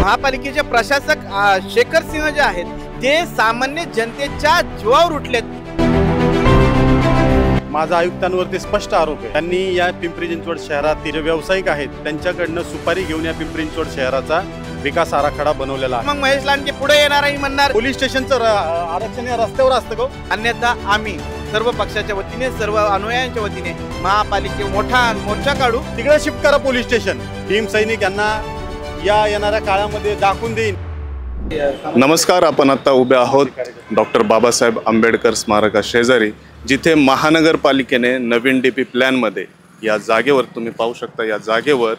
महापालिकेचे प्रशासक शेखर सिंह जे आहेत ते सामान्य जनतेच्या जीवावर उठलेत। माझा आयुक्तांवरती स्पष्ट आरोप आहे, त्यांनी या पिंपरी चिंचवड शहरातील व्यावसायिक आहेत त्यांच्याकडनं सुपारी घेऊन या पिंपरी चिंचवड शहराचा विकास आराखडा बनवलेला आहे। मग महेश लांडगे पुढे येणार आणि म्हणणार पोलीस स्टेशनचं आरक्षण या रस्त्यावर असतं का? अन्यथा आम्ही सर्व पक्षाच्या वतीने सर्व अनुयायांच्या वतीने महापालिके मोठा मोर्चा काढू। तिकडे शिफ्ट करा पोलीस स्टेशन। भीम सैनिक यांना या येणाऱ्या काळामध्ये दाखवून देईन। नमस्कार, आपण आता उभे आहोत डॉक्टर बाबासाहेब आंबेडकर स्मारका शेजारी, जिथे महानगरपालिकेने नवीन डीपी प्लॅनमध्ये या जागेवर तुम्ही पाहू शकता, या जागेवर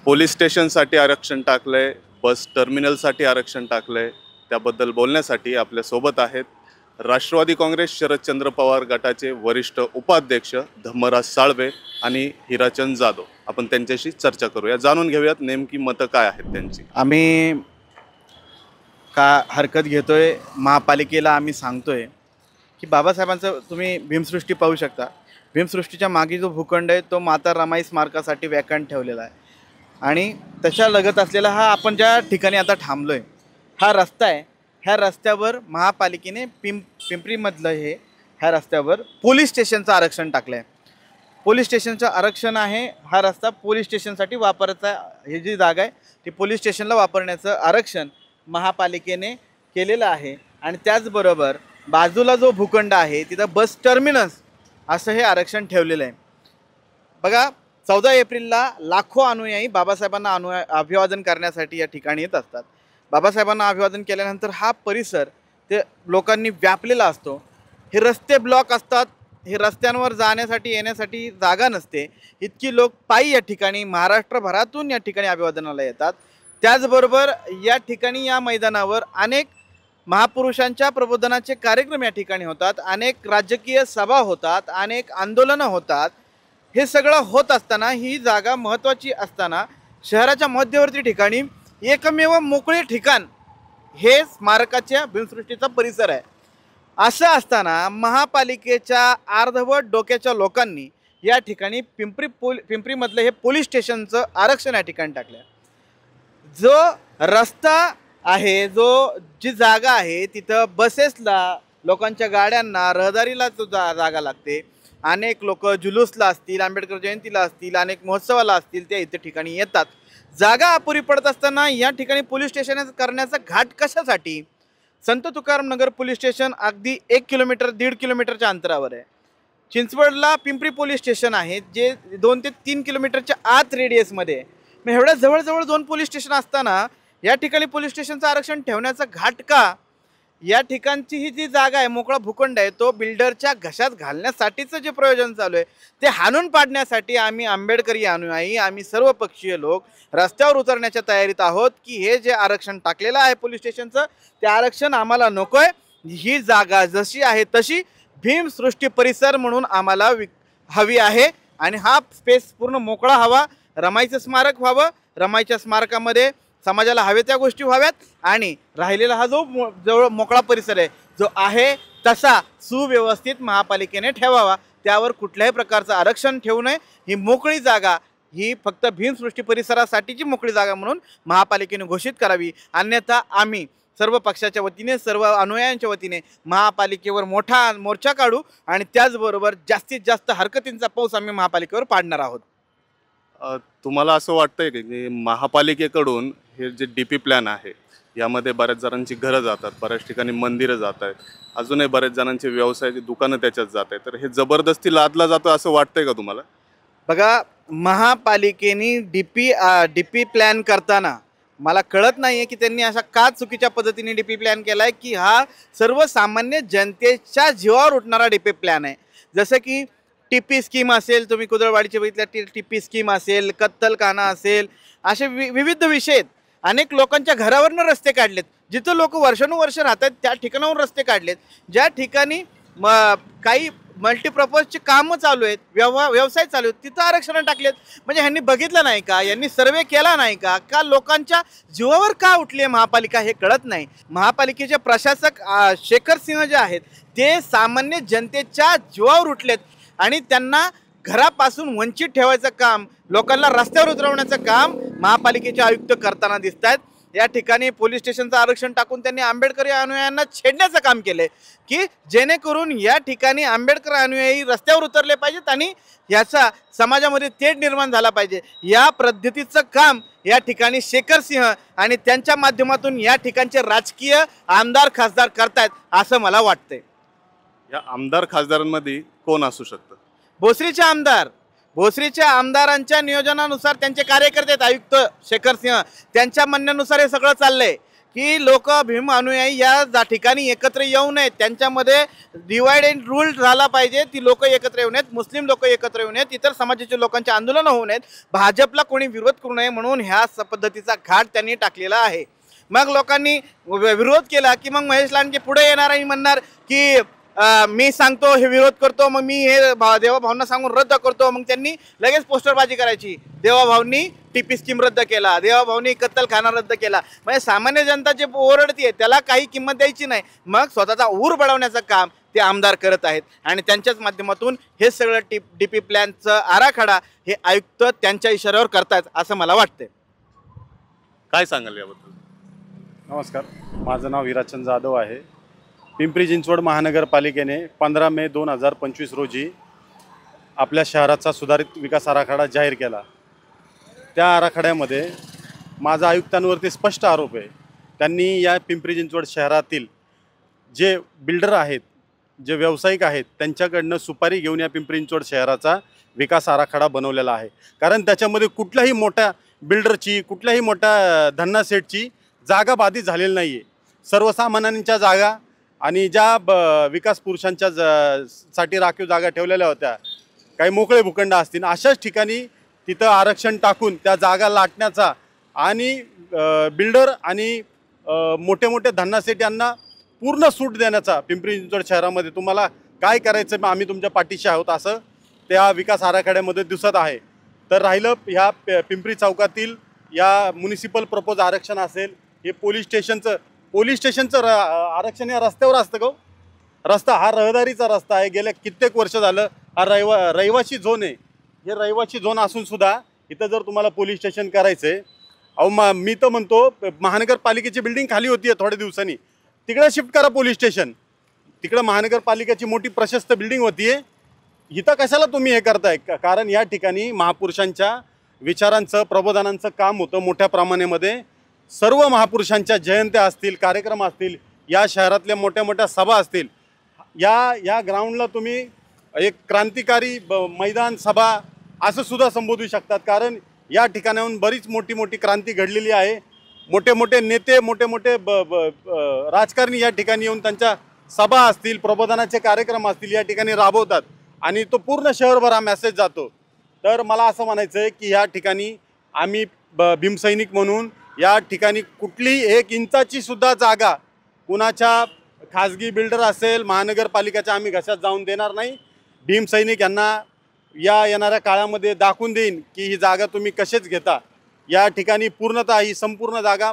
पोलीस स्टेशनसाठी आरक्षण टाकलंय, बस टर्मिनलसाठी आरक्षण टाकलंय। त्याबद्दल बोलण्यासाठी आपल्या सोबत आहेत राष्ट्रवादी काँग्रेस शरदचंद्र पवार गटाचे वरिष्ठ उपाध्यक्ष धम्मराज साळवे आणि हिराचंद जाधव। आपण त्यांच्याशी चर्चा करूया, जाणून घेऊयात नेमकी मतं काय आहेत त्यांची। आम्ही का हरकत घेतोय, महापालिकेला आम्ही सांगतोय की बाबासाहेबांचं तुम्ही भीमसृष्टी पाहू शकता। भीमसृष्टीच्या मागे जो भूखंड आहे तो माता रमाई स्मारकासाठी वॅकंट ठेवलेला आहे आणि त्याच्या लगत असलेला हा आपण ज्या ठिकाणी आता थांबलोय हा रस्ता आहे। ह्या रस्त्यावर महापालिकेने पिंपरीमधलं ह्या रस्त्यावर पोलीस स्टेशनचं आरक्षण टाकलं आहे। पोलीस स्टेशनचं आरक्षण आहे, हा रस्ता पोलीस स्टेशनसाठी वापरायचा, ही जी जागा आहे ती पोलीस स्टेशनला वापरण्याचं आरक्षण महापालिकेने केलेलं आहे। आणि त्याचबरोबर बाजूला जो भूखंड आहे तिथं बस टर्मिनस असं हे आरक्षण ठेवलेलं आहे। बघा, 14 एप्रिलला लाखो अनुयायी बाबासाहेबांना अभिवादन करण्यासाठी या ठिकाणी येत असतात। बाबासाहेबांना अभिवादन केल्यानंतर हा परिसर ते लोकांनी व्यापलेला असतो। हे रस्ते ब्लॉक असतात, हे रस्त्यांवर जाण्यासाठी येण्यासाठी जागा नसते, इतकी लोक पायी या ठिकाणी महाराष्ट्रभरातून या ठिकाणी अभिवादनाला येतात। त्याचबरोबर या ठिकाणी या मैदानावर अनेक महापुरुषांच्या प्रबोधनाचे कार्यक्रम या ठिकाणी होतात, अनेक राजकीय सभा होतात, अनेक आंदोलनं होतात। हे सगळं होत असताना, ही जागा महत्त्वाची असताना, शहराच्या मध्यवर्ती ठिकाणी एकमेव मोकळे ठिकाण हे स्मारकाच्या भीमसृष्टीचा परिसर आहे। असं असताना महापालिकेच्या अर्धवट डोक्याच्या लोकांनी या ठिकाणी पिंपरीमधलं हे पोलीस स्टेशनचं आरक्षण या ठिकाणी टाकलं। जो रस्ता आहे, जी जागा आहे तिथं बसेसला, लोकांच्या गाड्यांना, रहदारीला जागा लागते। अनेक लोक जुलूसला असतील, आंबेडकर जयंतीला असतील, अनेक महोत्सवाला असतील, ते इथे ठिकाणी येतात। जागा अपुरी पडत असताना या ठिकाणी पोलीस स्टेशन करण्याचा घाट कशासाठी? संत तुकाराम नगर पोलीस स्टेशन अगदी 1 किलोमीटर 1.5 किलोमीटरच्या अंतरावर आहे। चिंचवडला पिंपरी पोलीस स्टेशन आहे जे 2 ते 3 किलोमीटरच्या आत रेडियसमध्ये आहे। मग एवढ्या जवळजवळ 2 पोलीस स्टेशन असताना या ठिकाणी पोलीस स्टेशनचं आरक्षण ठेवण्याचा घाट का? या ठिकाणची ही जी जागा आहे, मोकळा भूखंड आहे, तो बिल्डरच्या घशात घालण्यासाठीचं जे प्रयोजन चालू आहे ते हाणून पाडण्यासाठी आम्ही आंबेडकरी अनुयायी, आम्ही सर्व पक्षीय लोक रस्त्यावर उतरण्याच्या तयारीत आहोत की हे जे आरक्षण टाकलेलं आहे पोलीस स्टेशनचं ते आरक्षण आम्हाला नको आहे। ही जागा जशी आहे तशी भीमसृष्टी परिसर म्हणून आम्हाला हवी आहे आणि हा स्पेस पूर्ण मोकळा हवा, रमाईचं स्मारक व्हावं, रमाईच्या स्मारकामध्ये समाजाला हवे त्या गोष्टी व्हाव्यात आणि राहिलेला हा जो जवळ मोकळा परिसर आहे जो आहे तसा सुव्यवस्थित महापालिकेने ठेवावा, त्यावर कुठल्याही प्रकारचं आरक्षण ठेवू नये। ही मोकळी जागा ही फक्त भीमसृष्टी परिसरासाठीची मोकळी जागा म्हणून महापालिकेने घोषित करावी, अन्यथा आम्ही सर्व पक्षाच्या वतीने, सर्व अनुयायांच्या वतीने महापालिकेवर मोठा मोर्चा काढू आणि त्याचबरोबर जास्तीत जास्त हरकतींचा पाऊस आम्ही महापालिकेवर पाडणार आहोत। तुम्हाला असं वाटतंय की महापालिकेकडून हे जे डीपी प्लॅन आहे यामध्ये बऱ्याच जणांची घरं जातात, बऱ्याच ठिकाणी मंदिरं जात आहेत, अजूनही बऱ्याच जणांचे व्यवसायाची दुकानं त्याच्यात जात आहेत, तर हे जबरदस्ती लादला जातो असं वाटतंय का तुम्हाला? बघा, महापालिकेने डीपी प्लॅन करताना मला कळत नाही आहे की त्यांनी अशा का चुकीच्या पद्धतीने डीपी प्लॅन केला आहे की हा सर्वसामान्य जनतेच्या जीवावर उठणारा डीपी प्लॅन आहे। जसं की टीपी स्कीम असेल, तुम्ही कुदळवाडीचे बघितल्या टीपी स्कीम असेल, कत्तलखाना असेल, असे विविध विषय आहेत। अनेक लोकांच्या घरावरनं रस्ते काढलेत, जिथं लोक वर्षानुवर्ष राहतात त्या ठिकाणाहून रस्ते काढलेत, ज्या ठिकाणी काही मल्टीपर्पजची कामं चालू आहेत, व्यवसाय चालू आहेत, तिथं आरक्षण टाकलेत। म्हणजे ह्यांनी बघितलं नाही का? यांनी सर्वे केला नाही का? का लोकांच्या जीवावर का उठली आहे महापालिका हे कळत नाही। महापालिकेचे प्रशासक शेखर सिंह जे आहेत ते सामान्य जनतेच्या जीवावर उठलेत आणि त्यांना घरापासून वंचित ठेवायचं काम, लोकांना रस्त्यावर उतरवण्याचं काम महापालिकेचे आयुक्त करताना दिसत आहेत। या ठिकाणी पोलीस स्टेशनचं आरक्षण टाकून त्यांनी आंबेडकरी अनुयायांना छेडण्याचं काम केलंय की जेणेकरून या ठिकाणी आंबेडकर अनुयायी रस्त्यावर उतरले पाहिजेत आणि याचा समाजामध्ये तेढ निर्माण झाला पाहिजे. या पद्धतीचं काम या ठिकाणी शेखर सिंह आणि त्यांच्या माध्यमातून या ठिकाणचे राजकीय आमदार खासदार करतायत असं मला वाटतंय. या आमदार खासदारांमध्ये कोण असू शकतं? भोसरीच्या आमदारांच्या नियोजनानुसार त्यांचे कार्यकर्ते आहेत. आयुक्त शेखर सिंह त्यांच्या म्हणण्यानुसार हे सगळं चाललंय की लोक भीम अनुयायी या ठिकाणी एकत्र येऊ नयेत. त्यांच्यामध्ये डिवाइड अँड रूल झाला पाहिजे. ती लोक एकत्र येऊ नयेत, मुस्लिम लोक एकत्र येऊ नयेत, इतर समाजाच्या लोकांचे आंदोलन होऊ नयेत, भाजपला कोणी विरोध करू नये म्हणून ह्या पद्धतीचा घाट त्यांनी टाकलेला आहे. मग लोकांनी विरोध केला की मग महेश लांडगे पुढे येणार आणि म्हणणार की मी सांगतो हे विरोध करतो, मग मी हे देवाभाऊंना सांगून रद्द करतो. मग त्यांनी लगेच पोस्टरबाजी करायची. देवाभाऊंनी टीपी स्कीम रद्द केला, देवाभाऊंनी कत्तलखाना रद्द केला. म्हणजे सामान्य जनता जे ओरडतीये त्याला काही किंमत द्यायची नाही. मग स्वतःचा ऊर बळवण्याचं काम ते आमदार करत आहेत आणि त्यांच्याच माध्यमातून हे सगळं डीपी प्लॅनचं आराखडा हे आयुक्त त्यांच्या इशाऱ्यावर करतात असं मला वाटतंय. काय सांगाल याबद्दल? नमस्कार, माझं नाव विराचंद जाधव आहे. पिंपरी चिंचवड महानगरपालिकेने 15 मे 2025 रोजी आपल्या शहराचा सुधारित विकास आराखडा जाहीर केला. त्या आराखड्यामध्ये माझा आयुक्तांवरती स्पष्ट आरोप आहे. त्यांनी या पिंपरी चिंचवड शहरातील जे बिल्डर आहेत, जे व्यावसायिक आहेत, त्यांच्याकडनं सुपारी घेऊन या पिंपरी चिंचवड शहराचा विकास आराखडा बनवलेला आहे. कारण त्याच्यामध्ये कुठल्याही मोठ्या बिल्डरची, कुठल्याही मोठ्या धन्ना सेटची जागा बाधित झालेली नाही आहे. सर्वसामान्यांच्या जागा आणि ज्या विकास पुरुषांच्या साठी राखीव जागा ठेवलेल्या होत्या, काही मोकळे भूखंड असतील, अशाच ठिकाणी तिथं आरक्षण टाकून त्या जागा लाटण्याचा आणि बिल्डर आणि मोठे मोठे धन्नासेठ यांना पूर्ण सूट देण्याचा पिंपरी चिंचवड शहरामध्ये तुम्हाला काय करायचं आम्ही तुमच्या पाठीशी आहोत असं त्या विकास आराखड्यामध्ये दिसत आहे. तर राहिलं ह्या पिंपरी चौकातील या म्युनिसिपल प्रपोज आरक्षण असेल, हे पोलीस स्टेशनचं आरक्षण या रस्त्यावर असतं का? रस्ता हा रहदारीचा रस्ता आहे. गेल्या कित्येक वर्ष झालं हा रहिवासी झोन आहे. हे रहिवासी झोन असून सुद्धा इथं जर तुम्हाला पोलीस स्टेशन करायचं आहे, मी तर म्हणतो महानगरपालिकेची बिल्डिंग खाली होती आहे थोड्या दिवसांनी, तिकडे शिफ्ट करा पोलीस स्टेशन. तिकडं महानगरपालिकेची मोठी प्रशस्त बिल्डिंग होती आहे, इथं कशाला तुम्ही हे करताय? कारण या ठिकाणी महापुरुषांच्या विचारांचं, प्रबोधनांचं काम होतं मोठ्या प्रमाणामध्ये. सर्व महापुरुषांच्या जयंत्या असतील, कार्यक्रम असतील, या शहरातल्या मोठ्या मोठ्या सभा असतील, या ग्राउंडला तुम्ही एक क्रांतिकारी मैदान सभा असं सुद्धा संबोधू शकतात. कारण या ठिकाणाहून बरीच मोठी मोठी क्रांती घडलेली आहे. मोठे मोठे नेते, मोठे मोठे राजकारणी या ठिकाणी येऊन त्यांच्या सभा असतील, प्रबोधनाचे कार्यक्रम असतील या ठिकाणी राबवतात आणि तो पूर्ण शहरभर हा मेसेज जातो. तर मला असं म्हणायचं आहे की या ठिकाणी आम्ही भीमसैनिक म्हणून या ठिकाणी कुठलीही 1 इंचाची सुद्धा जागा कुणाच्या खाजगी बिल्डर असेल, महानगरपालिकेच्या आम्ही घशात जाऊन देणार नाही. भीमसैनिक यांना या येणाऱ्या काळामध्ये दाखवून देईन की ही जागा तुम्ही कशीच घेता. या ठिकाणी पूर्णतः ही संपूर्ण जागा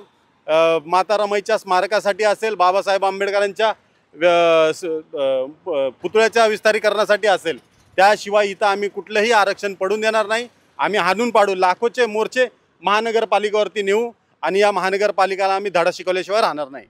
माता रमाईच्या स्मारकासाठी असेल, बाबासाहेब आंबेडकरांच्या पुतळ्याच्या विस्तारीकरणासाठी असेल. त्याशिवाय इथं आम्ही कुठलंही आरक्षण पडून देणार नाही. आम्ही हाणून पाडू, लाखोचे मोर्चे महानगरपालिकेवरती नेऊ आणि या महानगरपालिकेला आम्ही धडा शिकवल्याशिवाय राहणार नाही.